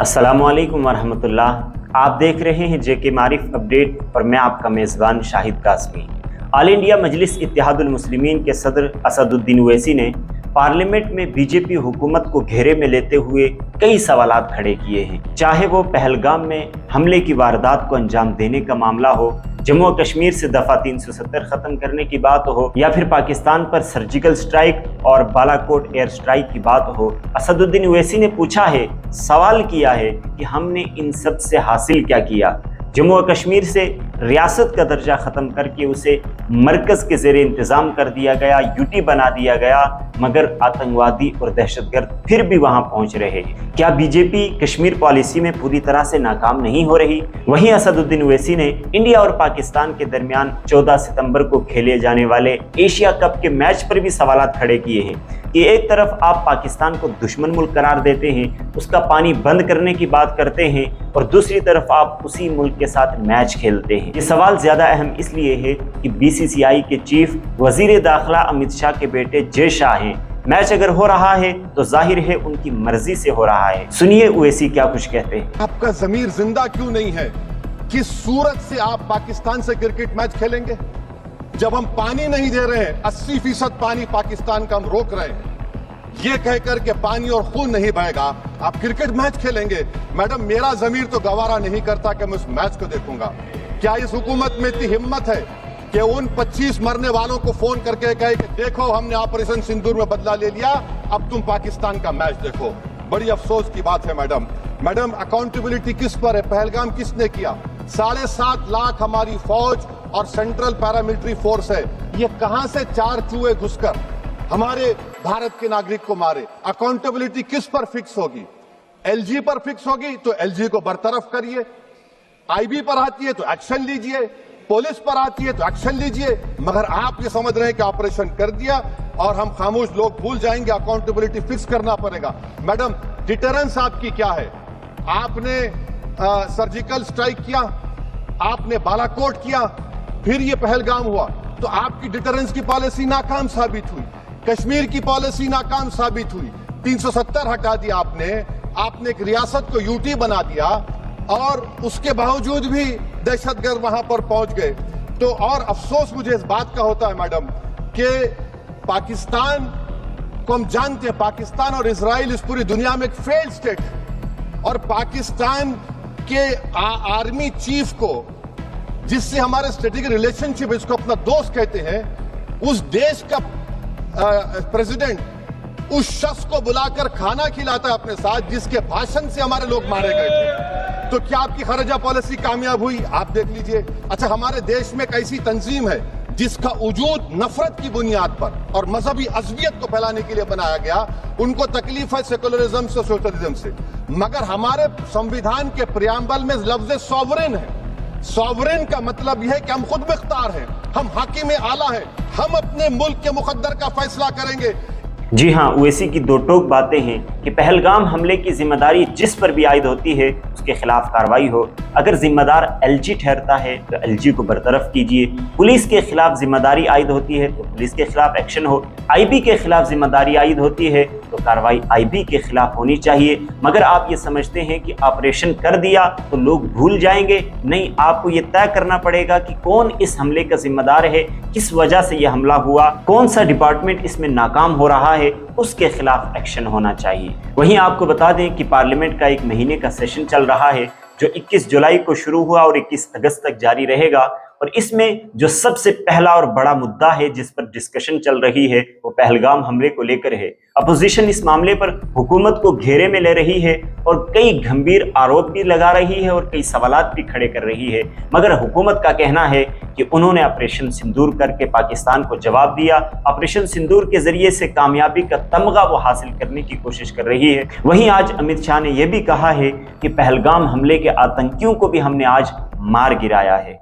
अस्सलामुअलैकुम वरहमतुल्लाह। आप देख रहे हैं जेके मारिफ अपडेट और मैं आपका मेज़बान शाहिद कासमी। ऑल इंडिया मजलिस इत्तेहादुल मुस्लिमीन के सदर असदुद्दीन ओवैसी ने पार्लियामेंट में बीजेपी हुकूमत को घेरे में लेते हुए कई सवालात खड़े किए हैं। चाहे वो पहलगाम में हमले की वारदात को अंजाम देने का मामला हो, जम्मू और कश्मीर से दफ़ा 370 ख़त्म करने की बात हो, या फिर पाकिस्तान पर सर्जिकल स्ट्राइक और बालाकोट एयर स्ट्राइक की बात हो। असदुद्दीन ओवैसी ने पूछा है, सवाल किया है कि हमने इन सब से हासिल क्या किया। जम्मू और कश्मीर से रियासत का दर्जा ख़त्म करके उसे मरकज़ के ज़ेरे इंतज़ाम कर दिया गया, यूटी बना दिया गया, मगर आतंकवादी और दहशतगर्द फिर भी वहां पहुंच रहे हैं। क्या बीजेपी कश्मीर पॉलिसी में पूरी तरह से नाकाम नहीं हो रही? वहीं असदुद्दीन ओवैसी ने इंडिया और पाकिस्तान के दरमियान 14 सितंबर को खेले जाने वाले एशिया कप के मैच पर भी सवालात खड़े किए हैं कि एक तरफ आप पाकिस्तान को दुश्मन मुल्क करार देते हैं, उसका पानी बंद करने की बात करते हैं, और दूसरी तरफ आप उसी मुल्क के साथ मैच खेलते हैं। ये सवाल ज्यादा अहम इसलिए है कि बीसीसीआई के चीफ वजीर दाखिला अमित शाह के बेटे जय शाह हैं। मैच अगर हो रहा है तो जाहिर है उनकी मर्जी से हो रहा है। सुनिए ओवैसी क्या कुछ कहते हैं। आपका ज़मीर जिंदा क्यों नहीं है? किस सूरत से आप पाकिस्तान से क्रिकेट मैच खेलेंगे जब हम पानी नहीं दे रहे हैं? 80% पानी पाकिस्तान का हम रोक रहे हैं। ये कहकर के पानी और खून नहीं बहेगा, आप क्रिकेट मैच खेलेंगे? मैडम, मेरा ज़मीर तो गवारा नहीं करता कि मैं उस मैच को देखूंगा। क्या इस हुकूमत में इतनी हिम्मत है कि उन 25 मरने वालों को फोन करके कहे कि देखो हमने ऑपरेशन सिंदूर में बदला ले लिया, अब तुम पाकिस्तान का मैच देखो? बड़ी अफसोस की बात है मैडम, अकाउंटेबिलिटी किस पर है? पहलगाम किसने किया? 7.5 लाख हमारी फौज और सेंट्रल पैरामिलिट्री फोर्स है, ये कहां से 4 चूहे घुसकर हमारे भारत के नागरिक को मारे? अकाउंटेबिलिटी किस पर फिक्स होगी? एलजी पर फिक्स होगी तो एलजी को बरतरफ करिए, आईबी पर आती है तो एक्शन लीजिए, पुलिस पर आती है तो एक्शन लीजिए, मगर आप ये समझ रहे हैं कि ऑपरेशन कर दिया और हम खामोश लोग भूल जाएंगे। अकाउंटेबिलिटी फिक्स करना पड़ेगा। मैडम, डिटरेंस आपकी क्या है? आपने सर्जिकल स्ट्राइक किया, आपने बालाकोट किया, फिर ये पहलगाम हुआ, तो आपकी डिटरेंस की पॉलिसी नाकाम साबित हुई, कश्मीर की पॉलिसी नाकाम साबित हुई। 370 हटा दिया आपने एक रियासत को यूटी बना दिया, और उसके बावजूद भी दहशतगर्द वहां पर पहुंच गए। तो और अफसोस मुझे इस बात का होता है मैडम कि पाकिस्तान को हम जानते हैं, पाकिस्तान और इजराइल इस पूरी दुनिया में एक फेल्ड स्टेट है, और पाकिस्तान के आर्मी चीफ को, जिससे हमारे स्ट्रेटेजिक रिलेशनशिप, इसको अपना दोस्त कहते हैं, उस देश का प्रेसिडेंट उस शख्स को बुलाकर खाना खिलाता है अपने साथ, जिसके भाषण से हमारे लोग मारे गए थे। तो क्या आपकी खर्जा पॉलिसी कामयाब हुई? आप देख लीजिए। अच्छा, हमारे देश में एक ऐसी तंजीम है जिसका वजूद नफरत की बुनियाद पर और मजहबी अज़बियत को फैलाने के लिए बनाया गया। उनको तकलीफ है सेकुलरिज्म से, सोशलिज्म से, मगर हमारे संविधान के प्रियम्बल में लफ्ज सॉवरेन है। सॉवरेन का मतलब यह है कि हम खुद मुख्तार हैं, हम हाकिम आला हैं, हम अपने मुल्क के मुकद्दर का फैसला करेंगे। जी हाँ, ओवैसी की दो टोक बातें हैं कि पहलगाम हमले की जिम्मेदारी जिस पर भी आयद होती है उसके खिलाफ कार्रवाई हो। अगर जिम्मेदार एलजी ठहरता है तो एलजी को बरतरफ कीजिए। पुलिस के खिलाफ जिम्मेदारी आयद होती है तो पुलिस के खिलाफ एक्शन हो। आईबी के खिलाफ जिम्मेदारी आयद होती है तो कार्रवाई आईबी के खिलाफ होनी चाहिए। मगर आप ये समझते हैं कि ऑपरेशन कर दिया तो लोग भूल जाएंगे? नहीं, आपको ये तय करना पड़ेगा कि कौन इस हमले का जिम्मेदार है, किस वजह से यह हमला हुआ, कौन सा डिपार्टमेंट इसमें नाकाम हो रहा है, उसके खिलाफ एक्शन होना चाहिए। वहीं आपको बता दें कि पार्लियामेंट का 1 महीने का सेशन चल रहा है, जो 21 जुलाई को शुरू हुआ और 21 अगस्त तक जारी रहेगा। और इसमें जो सबसे पहला और बड़ा मुद्दा है जिस पर डिस्कशन चल रही है वो पहलगाम हमले को लेकर है। अपोजिशन इस मामले पर हुकूमत को घेरे में ले रही है और कई गंभीर आरोप भी लगा रही है और कई सवालात भी खड़े कर रही है। मगर हुकूमत का कहना है कि उन्होंने ऑपरेशन सिंदूर करके पाकिस्तान को जवाब दिया। ऑपरेशन सिंदूर के जरिए से कामयाबी का तमगा वो हासिल करने की कोशिश कर रही है। वहीं आज अमित शाह ने यह भी कहा है कि पहलगाम हमले के आतंकियों को भी हमने आज मार गिराया है।